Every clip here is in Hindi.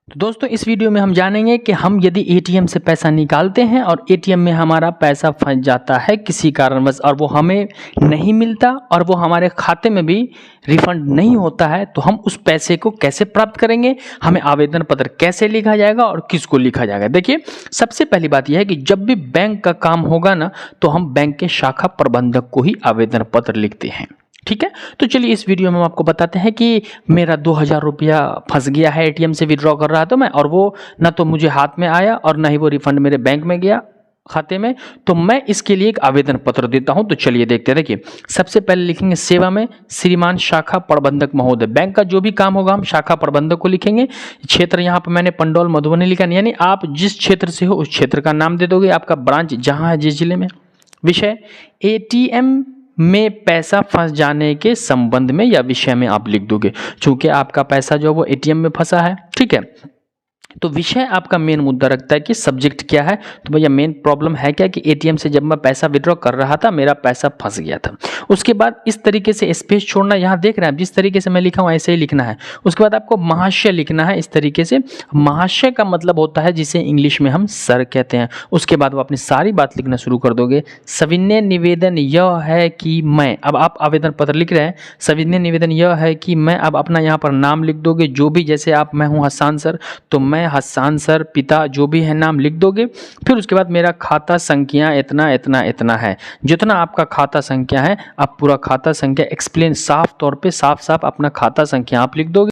तो दोस्तों इस वीडियो में हम जानेंगे कि हम यदि एटीएम से पैसा निकालते हैं और एटीएम में हमारा पैसा फंस जाता है किसी कारणवश और वो हमें नहीं मिलता और वो हमारे खाते में भी रिफंड नहीं होता है, तो हम उस पैसे को कैसे प्राप्त करेंगे, हमें आवेदन पत्र कैसे लिखा जाएगा और किसको लिखा जाएगा। देखिए, सबसे पहली बात यह है कि जब भी बैंक का काम होगा ना, तो हम बैंक के शाखा प्रबंधक को ही आवेदन पत्र लिखते हैं। ठीक है, तो चलिए इस वीडियो में हम आपको बताते हैं कि मेरा 2000 रुपया फंस गया है, एटीएम से विड्रॉ कर रहा था मैं, और वो ना तो मुझे हाथ में आया और ना ही वो रिफंड मेरे बैंक में गया खाते में, तो मैं इसके लिए एक आवेदन पत्र देता हूं। तो चलिए देखते हैं। देखिए, सबसे पहले लिखेंगे सेवा में श्रीमान शाखा प्रबंधक महोदय। बैंक का जो भी काम होगा हम शाखा प्रबंधक को लिखेंगे। क्षेत्र यहाँ पर मैंने पंडौल मधुबनी लिखा, यानी आप जिस क्षेत्र से हो उस क्षेत्र का नाम दे दोगे, आपका ब्रांच जहाँ है जिस जिले में। विषय एटीएम में पैसा फंस जाने के संबंध में या विषय में आप लिख दोगे, चूंकि आपका पैसा जो है वो एटीएम में फंसा है। ठीक है, तो विषय आपका मेन मुद्दा रखता है कि सब्जेक्ट क्या है। तो भैया मेन प्रॉब्लम है क्या कि एटीएम से जब मैं पैसा विड्रॉ कर रहा था मेरा पैसा फंस गया था। उसके बाद इस तरीके से स्पेस छोड़ना, यहाँ देख रहे हैं जिस तरीके से मैं लिखा हूँ ऐसे ही लिखना है। उसके बाद आपको महाशय लिखना है इस तरीके से। महाशय का मतलब होता है जिसे इंग्लिश में हम सर कहते हैं। उसके बाद वो अपनी सारी बात लिखना शुरू कर दोगे। सविनय निवेदन यह है कि मैं, अब आप आवेदन पत्र लिख रहे हैं, सविनय निवेदन यह है कि मैं, अब अपना यहाँ पर नाम लिख दोगे जो भी, जैसे आप, मैं हूँ हसान सर, तो मैं हसान सर, पिता जो भी है नाम लिख दोगे। फिर उसके बाद मेरा खाता संख्या इतना इतना इतना है, जितना आपका खाता संख्या है आप पूरा खाता संख्या एक्सप्लेन साफ तौर पे साफ साफ अपना खाता संख्या आप लिख दोगे।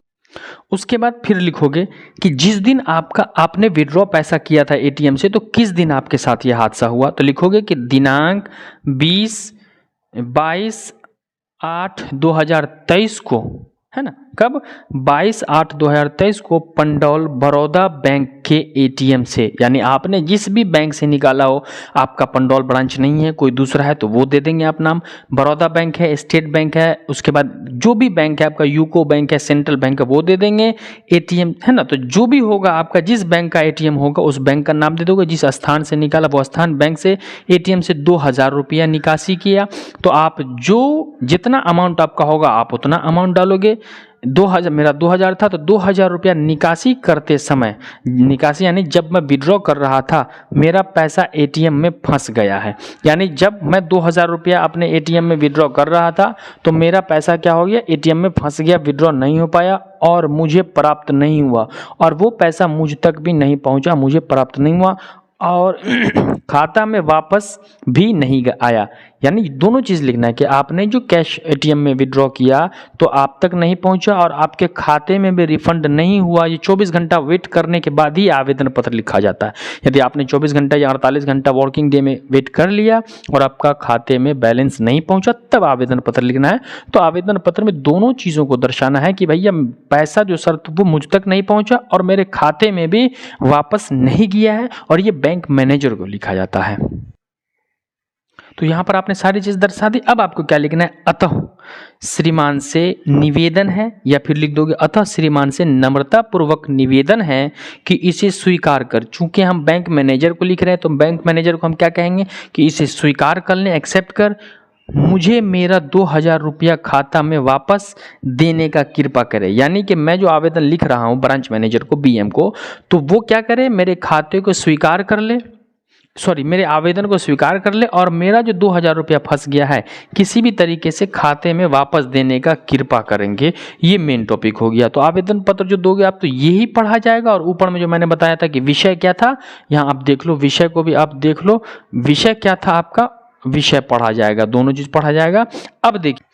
उसके बाद फिर लिखोगे कि जिस दिन आपने विड्रॉ पैसा किया था एटीएम से, तो किस दिन आपके साथ यह हादसा हुआ। तो लिखोगे कि दिनांक 22/8/2023 को, है ना, कब, 22/8/2023 को पंडौल बड़ौदा बैंक के एटीएम से, यानी आपने जिस भी बैंक से निकाला हो, आपका पंडौल ब्रांच नहीं है कोई दूसरा है तो वो दे देंगे आप नाम, बड़ौदा बैंक है, स्टेट बैंक है, उसके बाद जो भी बैंक है आपका, यूको बैंक है, सेंट्रल बैंक है, वो दे देंगे। एटीएम है ना, तो जो भी होगा आपका, जिस बैंक का एटीएम होगा उस बैंक का नाम दे दोगे। जिस स्थान से निकाला वो स्थान, बैंक से एटीएम से 2000 रुपया निकासी किया, तो आप जो जितना अमाउंट आपका होगा आप उतना अमाउंट डालोगे। 2000, मेरा 2000 था तो 2000 रुपया निकासी करते समय, निकासी यानी जब मैं विड्रॉ कर रहा था मेरा पैसा एटीएम में फंस गया है, यानी जब मैं 2000 रुपया अपने एटीएम में विड्रॉ कर रहा था तो मेरा पैसा क्या हो गया, एटीएम में फंस गया, विड्रॉ नहीं हो पाया और मुझे प्राप्त नहीं हुआ, और वो पैसा मुझ तक भी नहीं पहुंचा, मुझे प्राप्त नहीं हुआ और खाता में वापस भी नहीं आया। यानी दोनों चीज़ लिखना है कि आपने जो कैश एटीएम में विड्रॉ किया तो आप तक नहीं पहुंचा और आपके खाते में भी रिफंड नहीं हुआ। ये 24 घंटा वेट करने के बाद ही आवेदन पत्र लिखा जाता है। यदि आपने 24 घंटा या 48 घंटा वर्किंग डे में वेट कर लिया और आपका खाते में बैलेंस नहीं पहुंचा, तब आवेदन पत्र लिखना है। तो आवेदन पत्र में दोनों चीज़ों को दर्शाना है कि भैया पैसा जो सर वो मुझ तक नहीं पहुंचा और मेरे खाते में भी वापस नहीं गया है, और ये बैंक मैनेजर को लिखा जाता है। तो यहां पर आपने सारी चीज दर्शा दी। अब आपको क्या लिखना है, अतः श्रीमान से निवेदन है, या फिर लिख दोगे अतः श्रीमान से नम्रता पूर्वक निवेदन है कि इसे स्वीकार कर। चूंकि हम बैंक मैनेजर को लिख रहे हैं तो बैंक मैनेजर को हम क्या कहेंगे कि इसे स्वीकार कर लें, एक्सेप्ट कर, मुझे मेरा 2000 रुपया खाता में वापस देने का कृपा करे। यानी कि मैं जो आवेदन लिख रहा हूं ब्रांच मैनेजर को, बीएम को, तो वो क्या करे, मेरे खाते को स्वीकार कर ले, मेरे आवेदन को स्वीकार कर ले और मेरा जो 2000 रुपया फंस गया है किसी भी तरीके से खाते में वापस देने का कृपा करेंगे। ये मेन टॉपिक हो गया। तो आवेदन पत्र जो दोगे आप तो यही पढ़ा जाएगा। और ऊपर में जो मैंने बताया था कि विषय क्या था, यहाँ आप देख लो, विषय को भी आप देख लो, विषय क्या था आपका, विषय पढ़ा जाएगा, दोनों चीज पढ़ा जाएगा। अब देखिए,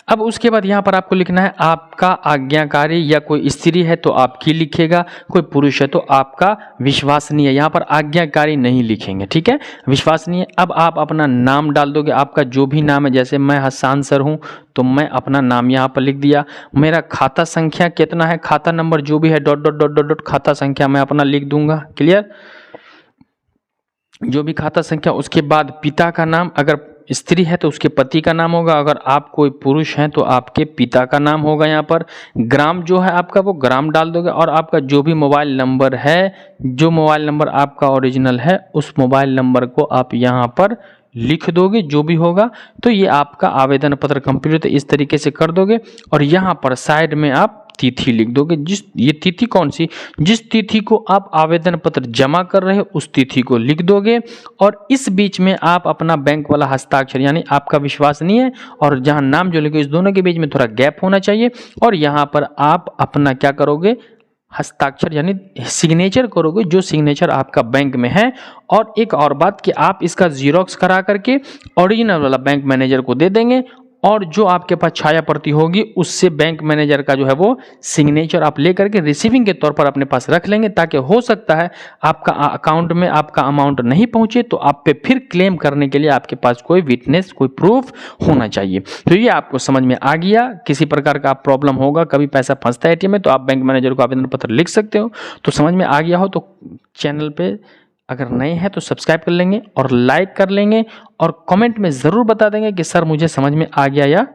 अब उसके बाद यहाँ पर आपको लिखना है आपका आज्ञाकारी, या कोई स्त्री है तो आपकी लिखेगा, कोई पुरुष है तो आपका विश्वसनीय। यहाँ पर आज्ञाकारी नहीं लिखेंगे, ठीक है, विश्वसनीय। अब आप अपना नाम डाल दोगे, आपका जो भी नाम है, जैसे मैं हसान सर हूँ तो मैं अपना नाम यहाँ पर लिख दिया। मेरा खाता संख्या कितना है, खाता नंबर जो भी है, dot dot dot dot dot खाता संख्या मैं अपना लिख दूंगा, क्लियर, जो भी खाता संख्या। उसके बाद पिता का नाम, अगर स्त्री है तो उसके पति का नाम होगा, अगर आप कोई पुरुष हैं तो आपके पिता का नाम होगा। यहाँ पर ग्राम जो है आपका वो ग्राम डाल दोगे, और आपका जो भी मोबाइल नंबर है, जो मोबाइल नंबर आपका ओरिजिनल है उस मोबाइल नंबर को आप यहाँ पर लिख दोगे, जो भी होगा। तो ये आपका आवेदन पत्र कंप्लीट इस तरीके से कर दोगे। और यहाँ पर साइड में आप तिथि लिख दोगे। ये तिथि कौन सी, जिस तिथि को आप आवेदन पत्र जमा कर रहे हो उस तिथि को लिख दोगे। और इस बीच में आप अपना बैंक वाला हस्ताक्षर, यानी आपका विश्वसनीय और जहां नाम जो लिखे इस दोनों के बीच में थोड़ा गैप होना चाहिए। और यहाँ पर आप अपना क्या करोगे, हस्ताक्षर यानी सिग्नेचर करोगे, जो सिग्नेचर आपका बैंक में है। और एक और बात कि आप इसका जीरोक्स करा करके ओरिजिनल वाला बैंक मैनेजर को दे देंगे, और जो आपके पास छाया प्रति होगी उससे बैंक मैनेजर का जो है वो सिग्नेचर आप लेकर के रिसीविंग के तौर पर अपने पास रख लेंगे, ताकि हो सकता है आपका अकाउंट में आपका अमाउंट नहीं पहुंचे तो आप पे फिर क्लेम करने के लिए आपके पास कोई विटनेस, कोई प्रूफ होना चाहिए। तो ये आपको समझ में आ गया। किसी प्रकार का प्रॉब्लम होगा, कभी पैसा फंसता है एटीएम में, तो आप बैंक मैनेजर को आवेदन पत्र लिख सकते हो। तो समझ में आ गया हो तो चैनल पे अगर नए हैं तो सब्सक्राइब कर लेंगे और लाइक कर लेंगे, और कमेंट में ज़रूर बता देंगे कि सर मुझे समझ में आ गया या